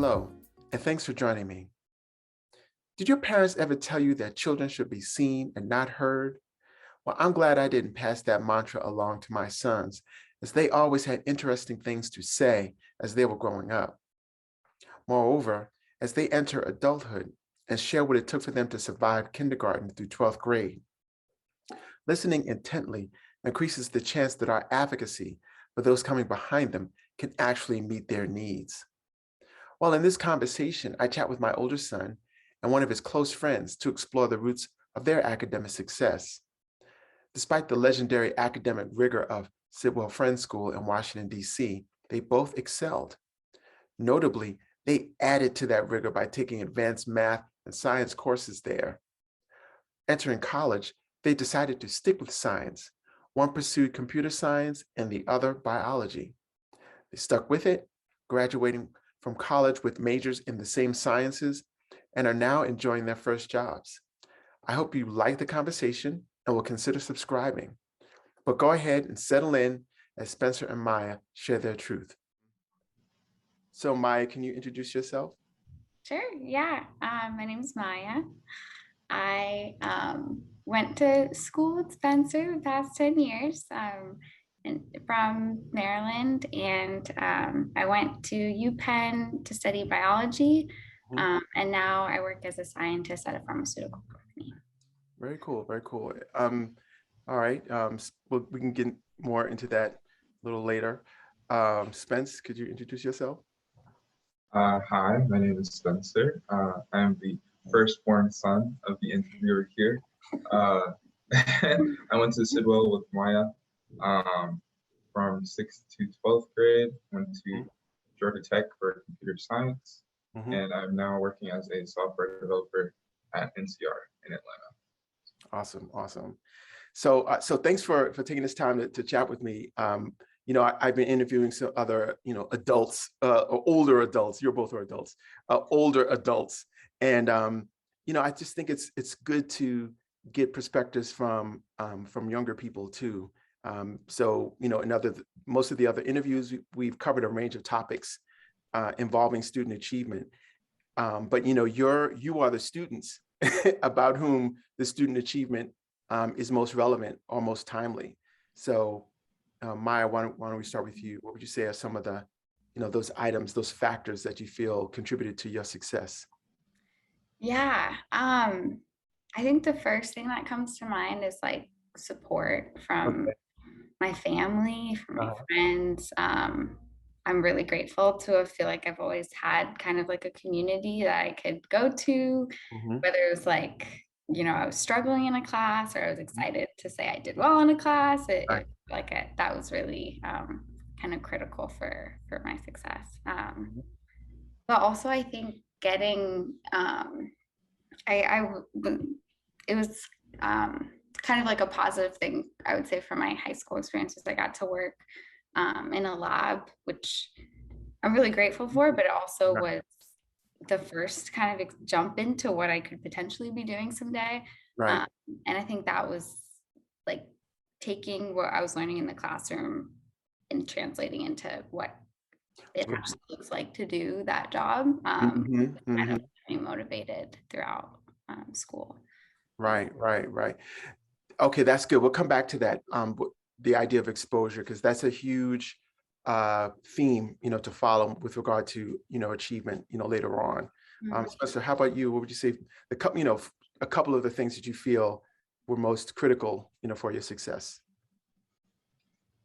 Hello, and thanks for joining me. Did your parents ever tell you that children should be seen and not heard? Well, I'm glad I didn't pass that mantra along to my sons, as they always had interesting things to say as they were growing up. Moreover, as they enter adulthood and share what it took for them to survive kindergarten through 12th grade, listening intently increases the chance that our advocacy for those coming behind them can actually meet their needs. Well, in this conversation, I chat with my older son and one of his close friends to explore the roots of their academic success. Despite the legendary academic rigor of Sidwell Friends School in Washington, D.C., they both excelled. Notably, they added to that rigor by taking advanced math and science courses there. Entering college, they decided to stick with science. One pursued computer science and the other biology. They stuck with it, graduating from college with majors in the same sciences, and are now enjoying their first jobs. I hope you like the conversation and will consider subscribing. But go ahead and settle in as Spencer and Maya share their truth. So Maya, can you introduce yourself? Sure, yeah. My name is Maya. I went to school with Spencer the past 10 years from Maryland, and I went to UPenn to study biology, Mhm. and now I work as a scientist at a pharmaceutical company. Very cool, very cool. All right, we can get more into that a little later. Spence, could you introduce yourself? Hi, my name is Spencer. I am the firstborn son of the interviewer here. Uh, I went to Sidwell with Maya um, from 6th to 12th grade, went to Georgia Tech for computer science, Mhm. and I'm now working as a software developer at NCR in Atlanta. Awesome, awesome. So thanks for taking this time to chat with me. I've been interviewing some other, adults, or older adults. You're both are adults, older adults, and I just think it's good to get perspectives from younger people too. Most of the other interviews, we've covered a range of topics involving student achievement. But you are the students about whom the student achievement is most relevant or most timely. So, Maya, why don't we start with you? What would you say are some of the, those items, those factors that you feel contributed to your success? Yeah, I think the first thing that comes to mind is like support from Okay. my family, from my Uh-huh. friends. I'm really grateful to feel like I've always had kind of like a community that I could go to, Mhm. whether it was like, I was struggling in a class or I was excited to say I did well in a class. Right. That was really kind of critical for my success. Mhm. But also, I think getting, it was kind of like a positive thing, I would say, for my high school experiences. I got to work in a lab, which I'm really grateful for, but it also Right. was the first kind of jump into what I could potentially be doing someday. Right. Um, and I think that was like taking what I was learning in the classroom and translating into what it What's- actually looks like to do that job. Mhm, Kind of mhm. kept me motivated throughout school. Right, right, right. Okay, that's good. We'll come back to that, the idea of exposure, because that's a huge theme, to follow with regard to, achievement, later on. Mhm. Spencer, how about you? What would you say a couple of the things that you feel were most critical, for your success?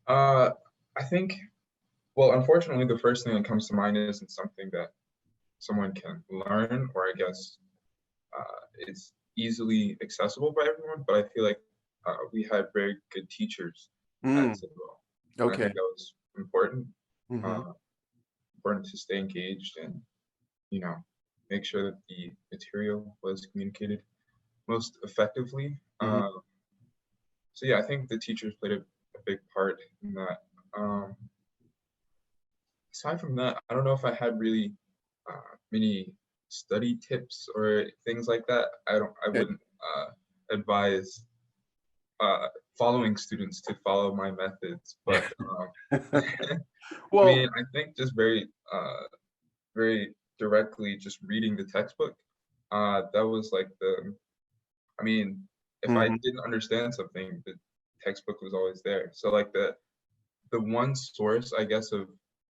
Uh, I think, well, unfortunately, the first thing that comes to mind isn't something that someone can learn, or I guess it's easily accessible by everyone, but I feel like we had very good teachers at Mm, Sidwell. And I okay. think that was important, Hmm. uh, important to stay engaged and, you know, make sure that the material was communicated most effectively. Hmm. So yeah, I think the teachers played a big part in that. Um, Aside from that, I don't know if I had really many study tips or things like that. I Okay. wouldn't advise following students to follow my methods, but I Well, mean, I think just very directly just reading the textbook. That was like I mean, if I Mhm. didn't understand something, the textbook was always there. So like the one source, I guess, of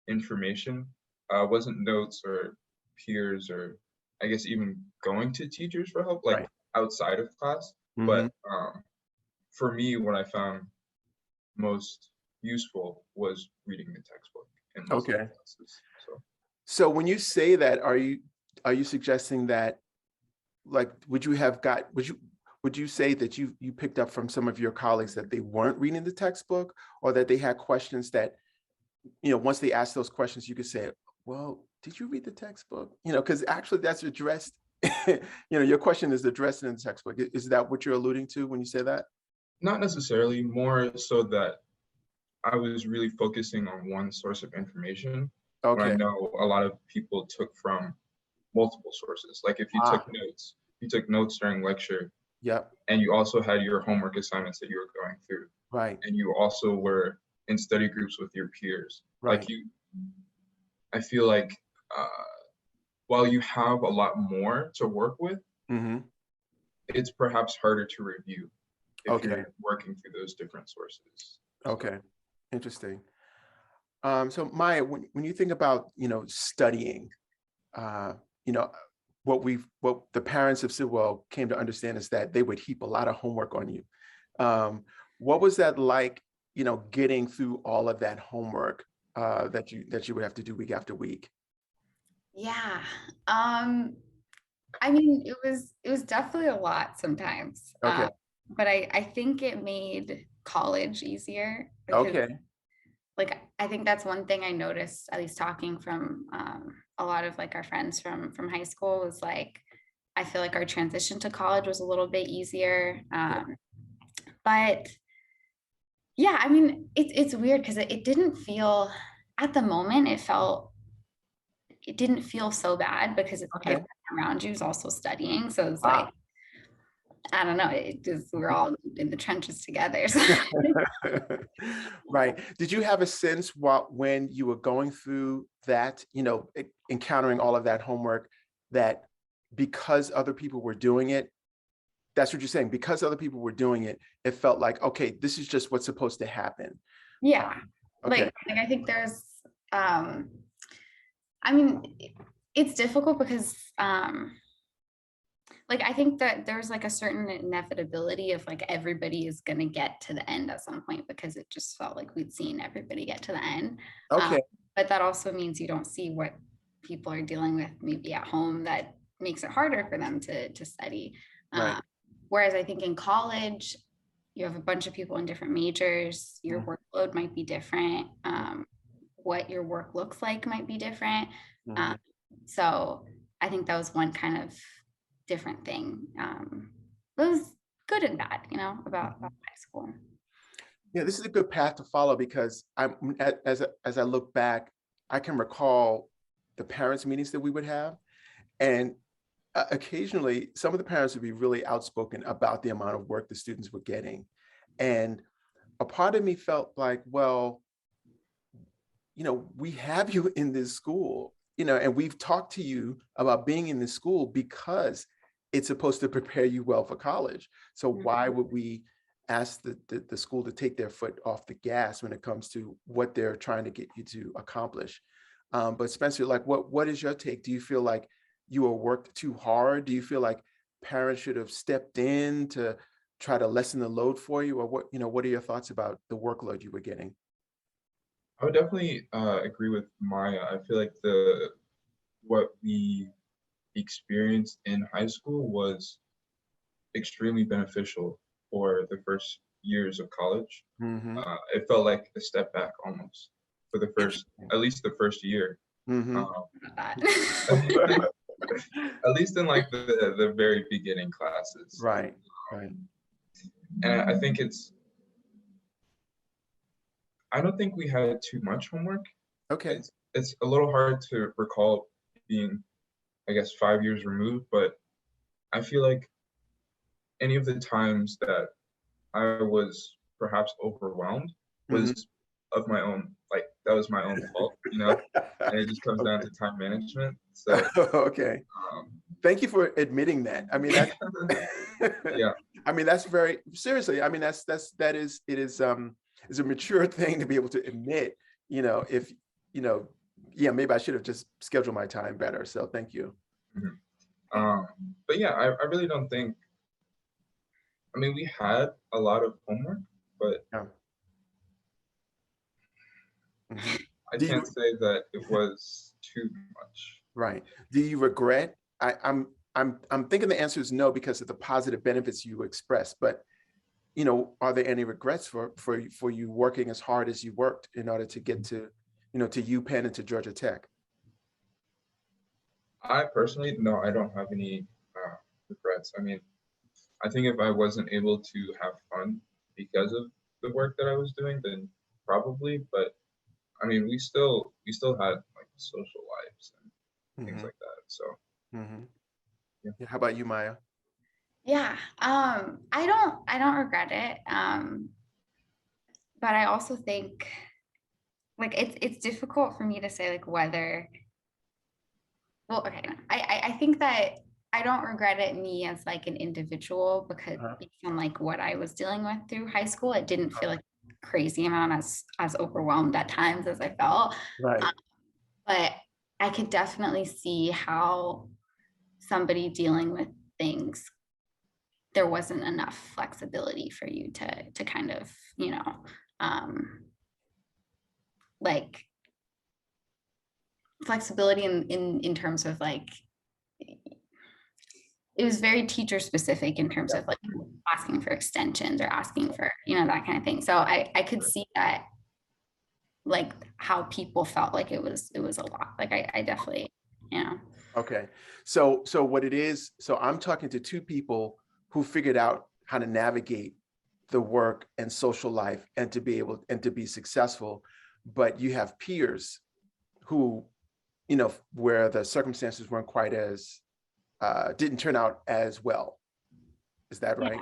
information wasn't notes or peers or I guess even going to teachers for help, like Right. outside of class. Mhm. But for me, what I found most useful was reading the textbook in most of the Okay. classes. So So when you say that, are you suggesting that, like, would you say that you picked up from some of your colleagues that they weren't reading the textbook, or that they had questions that, once they asked those questions, you could say, well, did you read the textbook? Because actually that's addressed, your question is addressed in the textbook. Is that what you're alluding to when you say that? not necessarily, more so that I was really focusing on one source of information when I Okay. know a lot of people took from multiple sources. Like if Ah, you took notes during lecture, yep. and you also had your homework assignments that you were going through, Right. and you also were in study groups with your peers. Right. I feel like uh, while you have a lot more to work with, Hmm. it's perhaps harder to review if Okay. you're working through those different sources. So Okay. Interesting. So Maya, when you think about, studying, uh, you know, what the parents of Sidwell came to understand is that they would heap a lot of homework on you. What was that like, getting through all of that homework that you would have to do week after week? Yeah. Um, I mean, it was definitely a lot sometimes. Okay. But I think it made college easier because Okay. like I think that's one thing I noticed, at least talking from a lot of like our friends from high school, was like I feel like our transition to college was a little bit easier. Yeah. But yeah, I mean, it's weird because it didn't feel at the moment, it didn't feel so bad because everyone Okay. around you is also studying. So it's like, Ah. I don't know, it just we're all in the trenches together. So Right. Did you have a sense when you were going through that, encountering all of that homework, that because other people were doing it, that's what you're saying, because other people were doing it, it felt like, okay, this is just what's supposed to happen. yeah, Um, okay. like I think there's um I mean it's difficult because like I think that there's like a certain inevitability of like everybody is going to get to the end at some point because it just felt like we'd seen everybody get to the end. Um, Okay. but that also means you don't see what people are dealing with maybe at home that makes it harder for them to study. Right. Um, Whereas I think in college, you have a bunch of people in different majors, your Mhm. workload might be different. What your work looks like might be different. Um, Mhm. so I think that was one kind of different thing. It was good and bad, about Mhm. high school. Yeah, this is a good path to follow, because as I look back, I can recall the parents' meetings that we would have, and occasionally some of the parents would be really outspoken about the amount of work the students were getting, and a part of me felt like, well, we have you in this school, and we've talked to you about being in this school because it's supposed to prepare you well for college. So why Mhm. would we ask the school to take their foot off the gas when it comes to what they're trying to get you to accomplish? But Spencer, like, what is your take? Do you feel like you were worked too hard? Do you feel like parents should have stepped in to try to lessen the load for you? Or what are your thoughts about the workload you were getting? I would definitely agree with Maya. I feel like the what we experienced in high school was extremely beneficial for the first years of college. Hmm. It felt like a step back almost for Interesting. at least the first year. Hmm. Um, That. at least in like the very beginning classes. Right, right. And I think I don't think we had too much homework. Okay. It's a little hard to recall being, I guess, 5 years removed, but I feel like any of the times that I was perhaps overwhelmed Hmm. was of my own, like that was my own fault, you know, and it just comes down Okay. to time management. So, Okay. um, Thank you for admitting that. I mean, that's yeah, I mean, that's very seriously. I mean, is a mature thing to be able to admit, if, you know, yeah, maybe I should have just scheduled my time better. So thank you. mhm. Um, but yeah, I really don't think. I mean, we had a lot of homework, but Yeah. Mhm. I Do can't you, say that it was too much. right. Do you regret? I'm thinking the answer is no because of the positive benefits you expressed, but are there any regrets for you working as hard as you worked in order to get to UPenn and to Georgia Tech? I personally, no, I don't have any regrets. I mean, I think if I wasn't able to have fun because of the work that I was doing, then probably. But I mean, we still had like social lives and things Hmm. like that. So Hmm. yeah, Yeah. How about you, Maya? Yeah, I don't regret it. But I also think like it's difficult for me to say like whether, well, okay, no. I think that I don't regret it me as like an individual because Uh-huh. based on like what I was dealing with through high school, it didn't Uh, feel like crazy amount as overwhelmed at times as I felt. right. Um, but I could definitely see how somebody dealing with things, there wasn't enough flexibility for you to kind of, um like flexibility in terms of like it was very teacher specific in terms of like asking for extensions or asking for that kind of thing. So I could see that, like how people felt like it was a lot. Like I definitely, you know. Okay. So what it is, so I'm talking to two people who figured out how to navigate the work and social life and to be able and to be successful. But you have peers who, where the circumstances weren't quite as didn't turn out as well. Is that Yeah. right?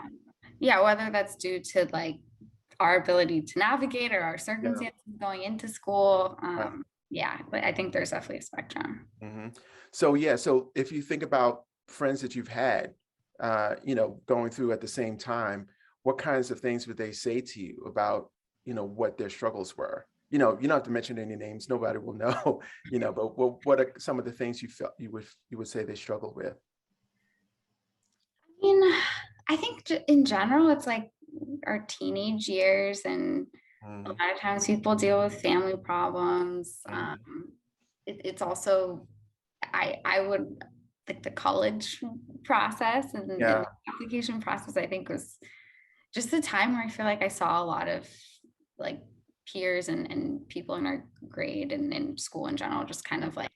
Yeah, whether that's due to like our ability to navigate or our Yeah. circumstances going into school. Right. Yeah, but I think there's definitely a spectrum. Hmm. So yeah, so if you think about friends that you've had, going through at the same time, what kinds of things would they say to you about, what their struggles were? You don't have to mention any names, nobody will know, but what are some of the things you felt you would say they struggled with? I mean, I think in general, it's like our teenage years, and a Hmm. lot of times people deal with family problems. Hmm. It's also, I would like the college process and Yeah. the application process, I think was just the time where I feel like I saw a lot of like peers and people in our grade and in school in general, just kind of like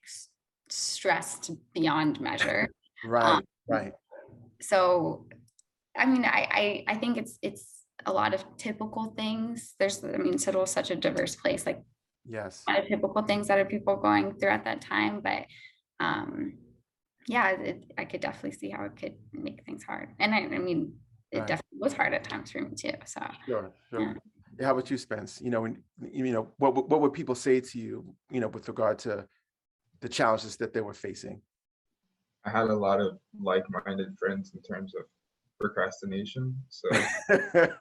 stressed beyond measure. Um, Right. Right. so I mean, I think it's a lot of typical things. I mean, Sidwell is such a diverse place, like Yes. a lot of typical things that are people going through at that time. But um, yeah, I could definitely see how it could make things hard. And I mean, it Right. definitely was hard at times for me too. So Sure. yeah. Sure. Yeah, how about you, Spence? What would people say to you, with regard to the challenges that they were facing? I had a lot of like-minded friends in terms of procrastination. So there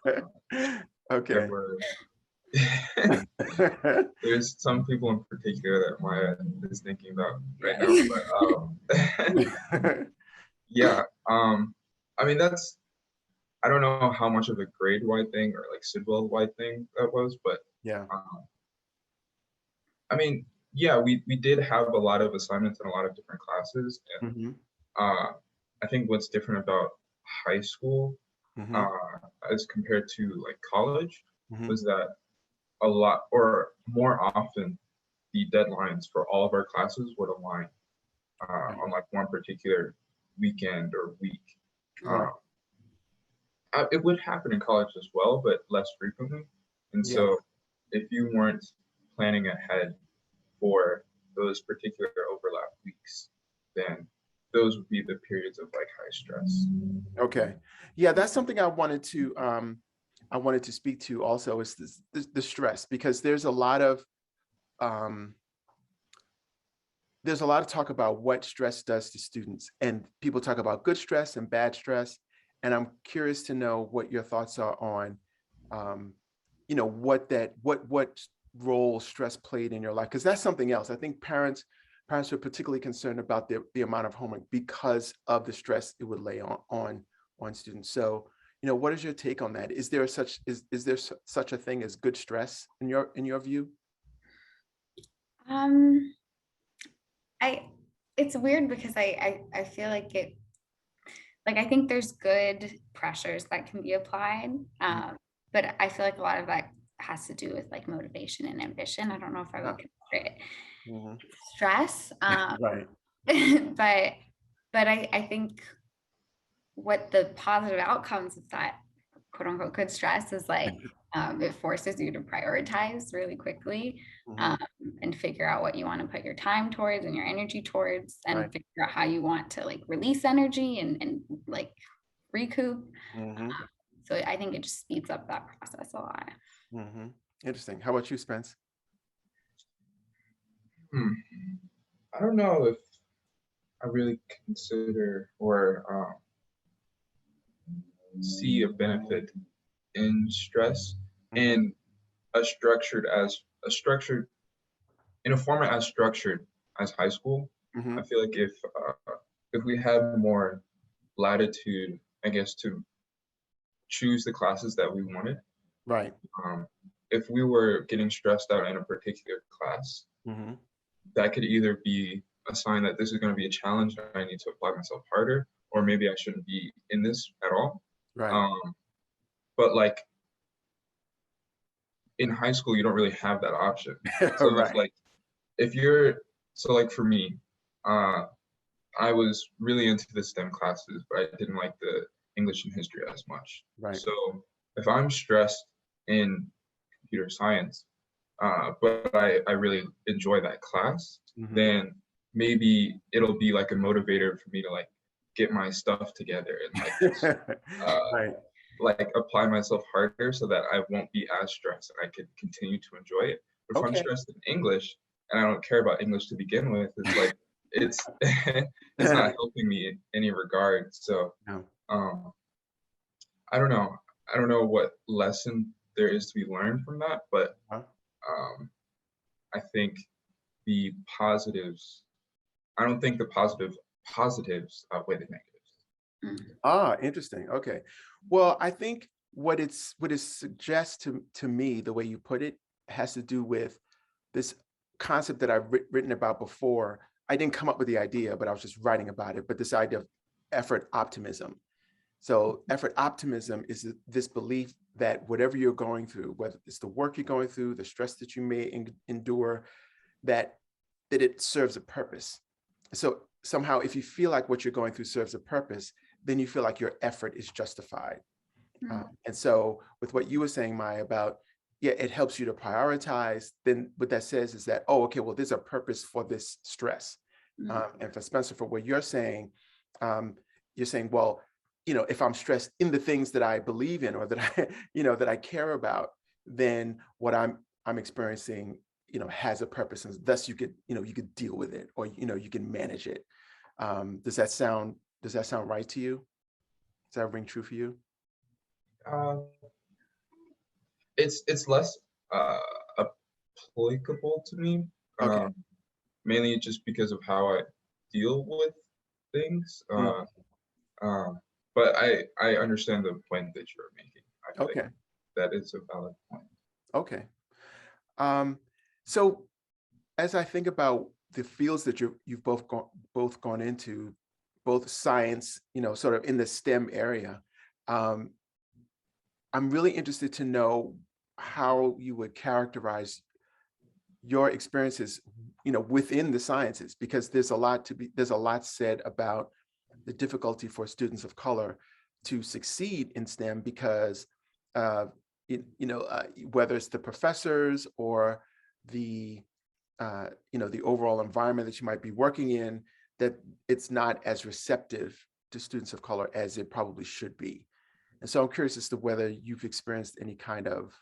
Okay. were there's some people in particular that Maya is thinking about right now, Yeah. but yeah, I mean I don't know how much of a grade-wide thing or like Sidwell-wide thing that was, but Yeah. um, I mean, yeah, we did have a lot of assignments in a lot of different classes, and Hmm. I think what's different about high school Hmm. uh, as compared to like college Hmm. was that a lot or more often the deadlines for all of our classes would align on like one particular weekend or week. Right. Uh, it would happen in college as well, but less frequently. And Yeah. so if you weren't planning ahead for those particular overlap weeks, then those would be the periods of like high stress. Okay. Yeah, that's something I wanted I wanted to speak to also is the stress, because um, there's a lot of talk about what stress does to students, and people talk about good stress and bad stress. And I'm curious to know what your thoughts are on, um, what role stress played in your life, because that's something else. I think parents are particularly concerned about the amount of homework because of the stress it would lay on students. So, what is your take on that? Is there such a thing as good stress in your view? Um, I it's weird because I feel like I think there's good pressures that can be applied. But I feel like a lot of that has to do with like motivation and ambition. I don't know if I would Uh, consider it mhm. stress. Right. But I think what the positive outcomes of that quote unquote good stress is like, it forces you to prioritize really quickly, Mhm. and figure out what you want to put your time towards and your energy towards, Right. and figure out how you want to like release energy and like recoup. Mhm. So I think it just speeds up that process a lot. Mhm. Interesting. How about you, Spence? Hmm. I don't know if I really consider or see a benefit in stress Mhm. in a structured in a format as structured as high school. I Mhm. feel like if we had more latitude, I guess, to choose the classes that we wanted, Right. um, if we were getting stressed out in a particular class, Mhm. that could either be a sign that this is going to be a challenge and I need to apply myself harder, or Mhm. maybe I shouldn't be in this at all. Right. Um, but like in high school, you don't really have that option. So it's Right. like if you're so like for me, uh, I was really into the STEM classes, but I didn't like the English and history as much. Right. So if I'm stressed in computer science, but I really enjoy that class, Mhm. then maybe it'll be like a motivator for me to like get my stuff together and like just uh, Right. like apply myself harder so that I won't be as stressed and I can continue to enjoy it. But if I'm Okay. stressed in English and I don't care about English to begin with, it's like it's it's not helping me in any regard. So No. um, I don't know. I don't know what lesson there is to be learned from that, but Huh? um, I think the positives. I don't think the positives outweigh the negatives. Mm. Interesting. Okay. Well, I think what it suggests to me, the way you put it, has to do with this concept that I've written about before. I didn't come up with the idea, but I was just writing about it. But this idea of effort optimism. So effort optimism is this belief that whatever you're going through, whether it's the work you're going through, the stress that you may endure, that it serves a purpose. So somehow, if you feel like what you're going through serves a purpose, then you feel like your effort is justified. Mm. And so, with what you were saying, Maya, about yeah, it helps you to prioritize. Then what that says is that, oh, okay, well, there's a purpose for this stress. Mm. And for Spencer, for what um, you're saying, well, if I'm stressed in the things that I believe in or that I, that I care about, then what I'm experiencing, has a purpose, and thus you could deal with it, or you can manage it. Does that sound right to you? Does that ring true for you? Uh, it's less uh, applicable to me, Okay. mainly just because of how I deal with things. Mm, But I understand the point that you're making. I feel like okay. that is a valid point. Okay. Um, so as I think about the fields that you've both gone into, both science, sort of in the STEM area, um, I'm really interested to know how you would characterize your experiences, within the sciences, because there's a lot said about the difficulty for students of color to succeed in STEM because, uh, whether it's the professors or the the overall environment that you might be working in, that it's not as receptive to students of color as it probably should be. And so I'm curious as to whether you've experienced any kind of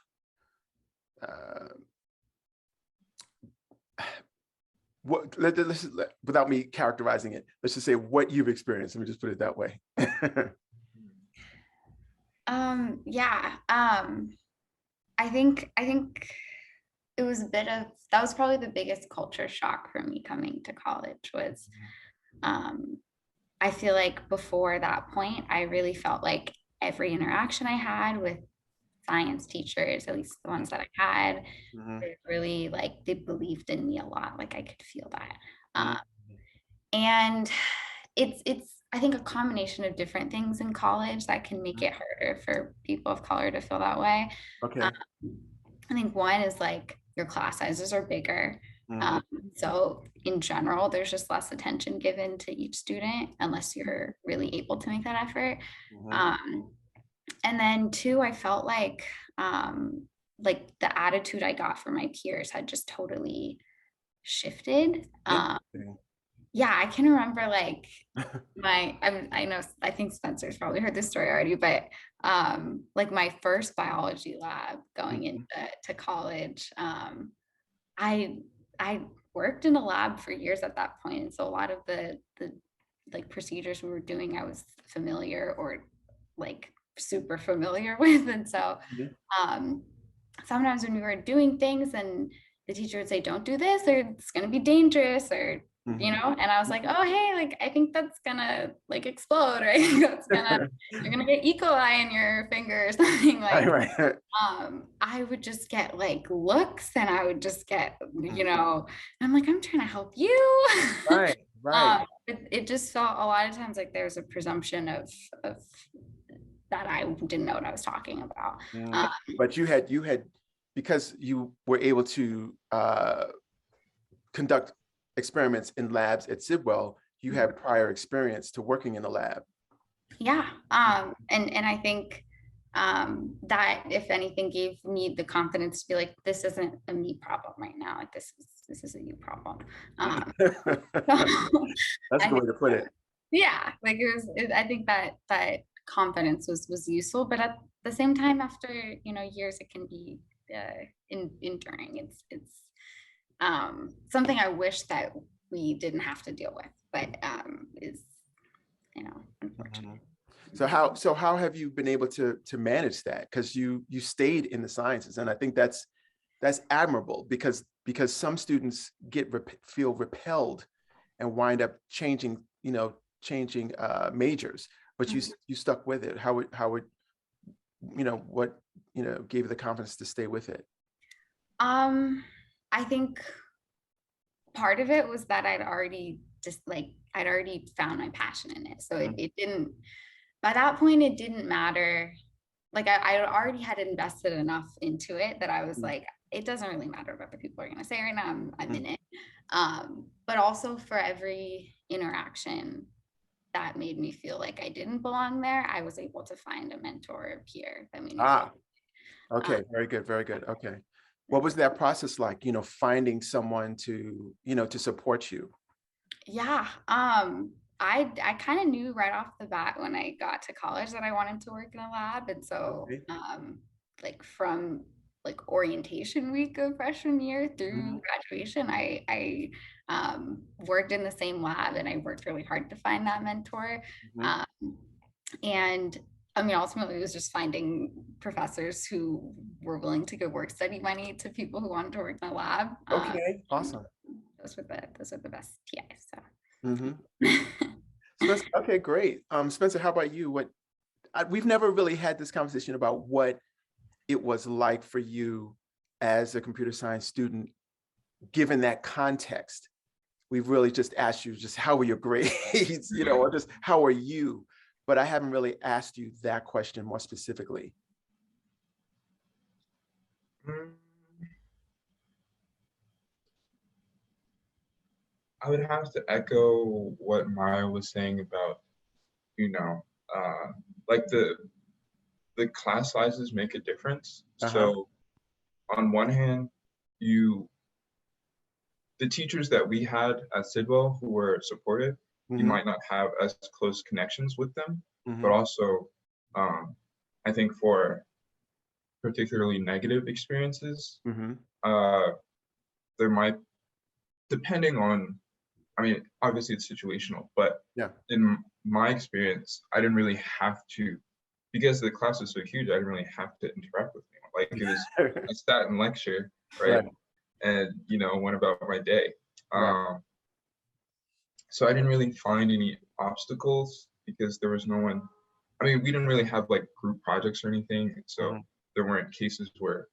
uh, without me characterizing it, let's just say what you've experienced. Let me just put it that way. Yeah. I think it was a bit of, that was probably the biggest culture shock for me coming to college was, um, I feel like before that point, I really felt like every interaction I had with science teachers, at least the ones that I had, Mhm, they really like they believed in me a lot. Like I could feel that. mhm, And it's I think a combination of different things in college that can make mhm. it harder for people of color to feel that way. Um, Okay. I think one is like your class sizes are bigger. Mhm, Um, so in general, there's just less attention given to each student unless you're really able to make that effort. mhm. Um, and then two, I felt like the attitude I got from my peers had just totally shifted. Interesting. Yeah, I can remember like I know I think Spencer's probably heard this story already, but like my first biology lab going into Mhm, to college, I I worked in a lab for years at that point, and so a lot of the like procedures we were doing, I was familiar or like super familiar with, and so mhm, um, sometimes when we were doing things and the teacher would say, don't do this, or it's going to be dangerous, or, mhm. and I was like, oh, hey, like, I think that's going to like explode, or I think that's going to, you're going to get E. coli in your finger or something Right, like, right. I would just get like looks and I would just get, Mhm. I'm like, I'm trying to help you. Right, right. It just felt a lot of times like there's a presumption of that I didn't know what I was talking about. Mm. But you had because you were able to conduct experiments in labs at Sidwell, you have prior experience to working in the lab. Yeah. And I think that if anything gave me the confidence to be like, this isn't a me problem right now. Like this is a you problem. So That's a I good think, way to put it. yeah, like I think that confidence was useful, but at the same time, after, years, it can be enduring. It's something I wish that we didn't have to deal with, but is, unfortunate. Mhm. So how have you been able to manage that? Because you stayed in the sciences, and I think that's admirable because some students feel repelled and wind up changing majors, but you stuck with it. How would what gave you the confidence to stay with it? Um, I think part of it was that I'd already found my passion in it. So Mhm, it didn't, by that point, it didn't matter. Like I already had invested enough into it that I was mhm, like, it doesn't really matter what the people are going to say right now. I'm mhm. in it. But also for every interaction that made me feel like I didn't belong there, I was able to find a mentor or peer that made me feel, Ah, um, okay, very good, very good. Okay. What was that process like, finding someone to support you? yeah. I kind of knew right off the bat when I got to college that I wanted to work in a lab. And so Okay. like from like orientation week of freshman year Mhm, through graduation, I worked in the same lab and I worked really hard to find that mentor. mhm. Um, and I mean, ultimately, it was just finding professors who were willing to give work study money to people who wanted to work in a lab. Okay, awesome. Those were the best TIs. Mhm. So Spencer, okay, great. Spencer, how about you? We've never really had this conversation about what it was like for you as a computer science student, given that context. We've really just asked you just how were your grades, or just how are you? But I haven't really asked you that question more specifically. Mm, I would have to echo what Maya was saying about, you know, uh, like the class sizes make a difference. Uh-huh. So on one hand, you the teachers that we had at Sidwell who were supportive, you Hmm. might not have as close connections with them, but Hmm. also um, I think for particularly negative experiences, Mm-hmm. there might, depending on, I mean, obviously it's situational, but Yeah. in my experience, I didn't really have to, because the class was so huge, I didn't really have to interact with anyone. Like it was, I sat in lecture, right? Right. And, went about my day. Right. So I didn't really find any obstacles because there was no one, I mean, we didn't really have like group projects or anything. So Mm-hmm. there weren't cases where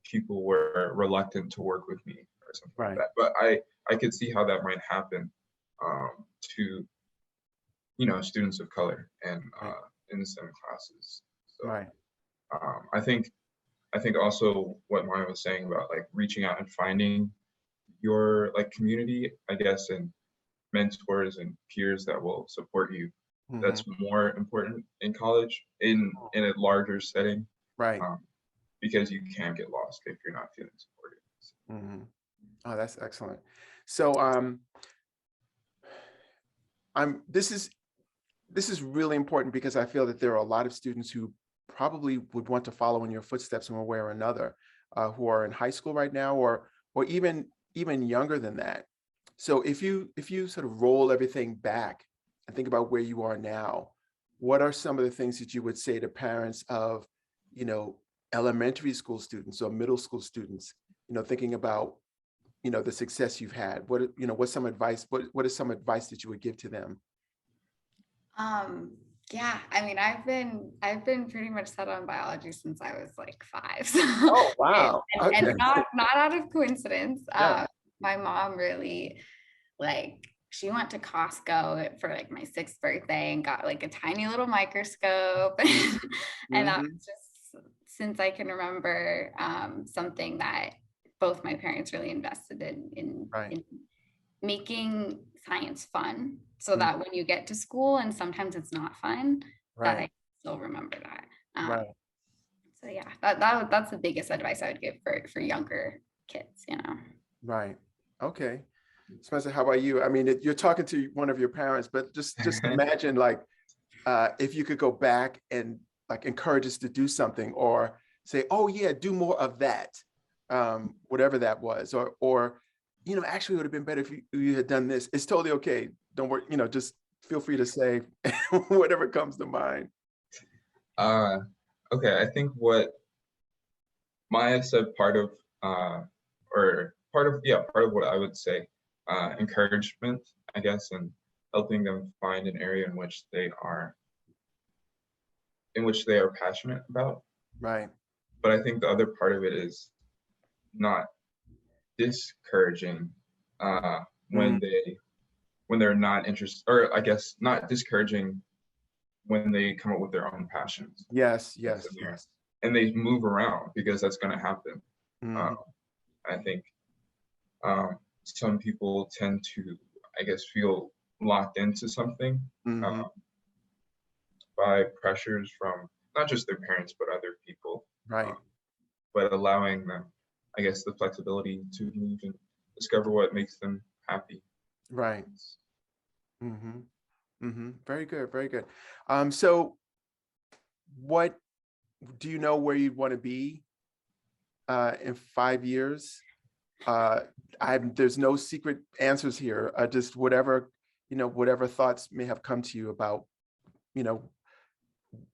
people were reluctant to work with me or something like Right. that. But I could see how that might happen to students of color and Right. in the STEM classes. So Right. I think also what Maya was saying about like reaching out and finding your like community, I guess, and mentors and peers that will support you. Mm-hmm. That's more important in college in a larger setting, Right. um, because you can get lost if you're not feeling supported. Mm-hmm. Oh, that's excellent. So I'm this is really important because I feel that there are a lot of students who probably would want to follow in your footsteps in one way or another, who are in high school right now, or even younger than that. So if you sort of roll everything back and think about where you are now, what are some of the things that you would say to parents of, you know, elementary school students or middle school students, thinking about, the success you've had? What's some advice? What is some advice that you would give to them? Um, yeah, I mean, I've been pretty much set on biology since I was like 5. So, Oh, and, wow. and Okay. not out of coincidence. Yeah. My mom really she went to Costco for like my 6th birthday and got like a tiny little microscope. And that Hmm. was just since I can remember, something that both my parents really invested Right. in making science fun so Mm. that when you get to school and sometimes it's not fun, that Right. I still remember that. Right. So yeah, that's the biggest advice I would give for younger kids, Right. Okay. Spencer, how about you? I mean, you're talking to one of your parents, but just imagine like if you could go back and like encourage us to do something or say, oh yeah, do more of that, whatever that was, or actually it would have been better if you had done this. It's totally okay. Don't worry, just feel free to say whatever comes to mind. uh, okay, I think what Maya said or part of what I would say, encouragement, I guess, and helping them find an area in which they are passionate about. Right. But I think the other part of it is not discouraging uh, Mm. when they're not interested, or I guess not discouraging when they come up with their own passions. Yes, That's yes, in there, yes. and they move around because that's going to happen. Uh, Hmm. I think some people tend to, I guess, feel locked into something Hmm. uh, by pressures from not just their parents but other people, uh, Right. but allowing them, I guess, the flexibility to move and discover what makes them happy. Right. Hmm. Hmm. Very good, very good. So what do you know where you'd want to be in 5 years? Uh, there's no secret answers here. Just whatever thoughts may have come to you about, you know,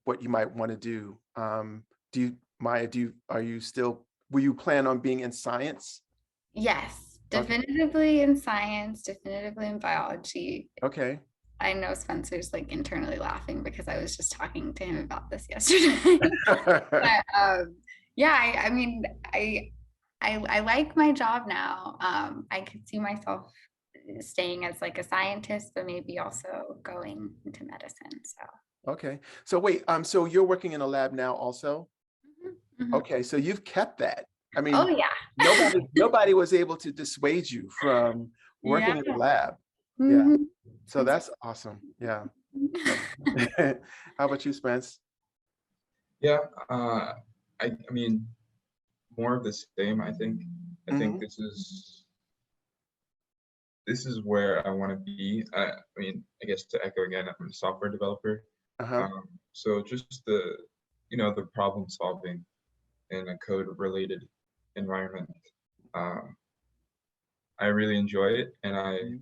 what you might want to do. Maya, will you plan on being in science? Yes, Okay. definitively in science, definitively in biology. Okay. I know Spencer's like internally laughing because I was just talking to him about this yesterday. But yeah, I mean, I like my job now. I could see myself staying as like a scientist, but maybe also going into medicine. So Okay. So wait, so you're working in a lab now also? mhm, mhm. Okay, so you've kept that. I Oh mean, yeah. nobody was able to dissuade you from Yeah. working in the lab. Yeah. Mhm. So that's awesome. Yeah. How about you, Spence? Yeah, I mean, more of the same. I think. I think Hmm. this is where I want to be. I mean, I guess to echo again, I'm a software developer. Uh-huh. So just the the problem solving in a code related environment. I really enjoy it, and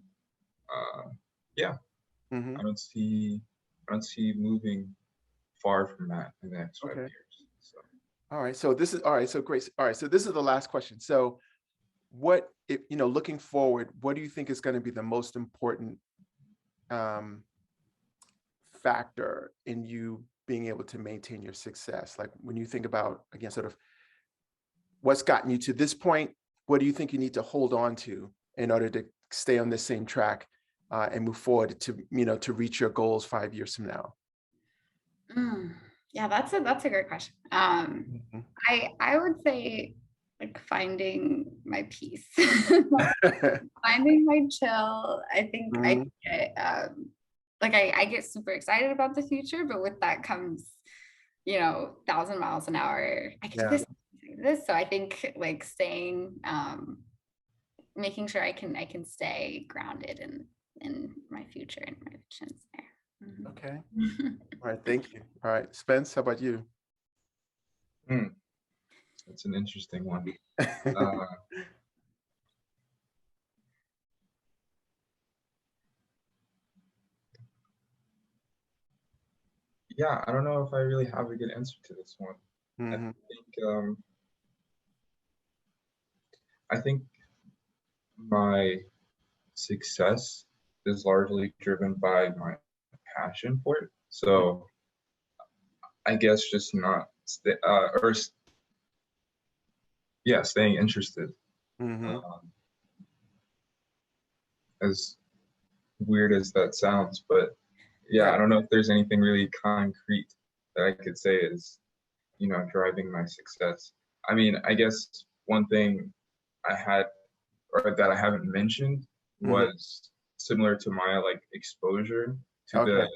yeah, Mm-hmm. I don't see moving far from that in the next 5 Okay. years. So. All right. So this is all right. So Grace. All right. So this is the last question. So, what if looking forward? What do you think is going to be the most important factor in you being able to maintain your success? Like when you think about, again, sort of what's gotten you to this point, what do you think you need to hold on to in order to stay on this same track and move forward to to reach your goals 5 years from now? Yeah, that's a great question. Mhm. I would say like finding my peace, finding my chill. I think I Mhm. get like I get super excited about the future, but with that comes 1,000 miles an hour. I can do Yeah. this, I can do this. So I think like staying, making sure I can stay grounded in my future and my visions there. Okay. All right. Thank you. All right. Spence, how about you? That's an interesting one. Uh, yeah, I don't know if I really have a good answer to this one. Mhm. I think my success is largely driven by my passion for it. So I guess just not staying interested. Mhm. Um, as weird as that sounds, but yeah, Yeah. I don't know if there's anything really concrete that I could say is, driving my success. I mean, I guess one thing I had or that I haven't mentioned Mhm. was similar to my like exposure to Okay.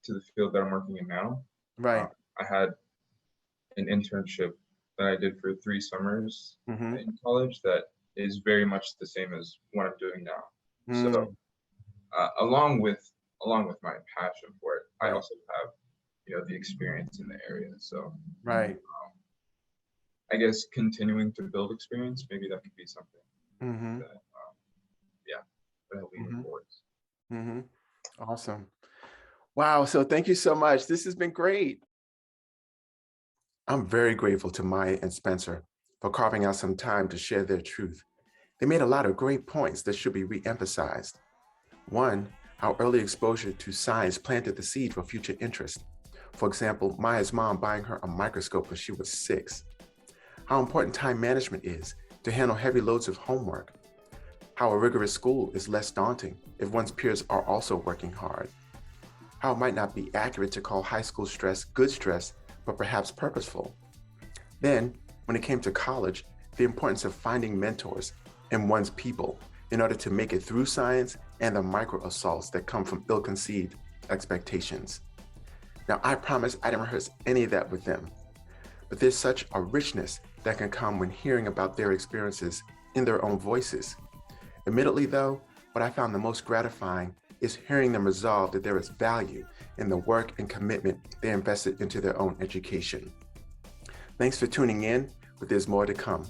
the field that I'm working in now. Uh, Right. I had an internship that I did for 3 summers Mhm. in college that is very much the same as what I'm doing now. So Mm. along with my passion for it, I Right. also have the experience in the area. So Right. I guess continuing to build experience, maybe that could be something Mhm. that yeah, that help me move Mhm. forward. Mhm. Awesome. Wow. So thank you so much. This has been great. I'm very grateful to Maya and Spencer for carving out some time to share their truth. They made a lot of great points that should be re-emphasized. One, how early exposure to science planted the seed for future interest. For example, Maya's mom buying her a microscope when she was 6. How important time management is to handle heavy loads of homework. How a rigorous school is less daunting if one's peers are also working hard. How it might not be accurate to call high school stress good stress, but perhaps purposeful. Then, when it came to college, the importance of finding mentors and one's people in order to make it through science and the micro assaults that come from ill-conceived expectations. Now, I promise I didn't rehearse any of that with them, but there's such a richness that can come when hearing about their experiences in their own voices. Admittedly, though, what I found the most gratifying is hearing them resolve that there is value in the work and commitment they invested into their own education. Thanks for tuning in, but there's more to come.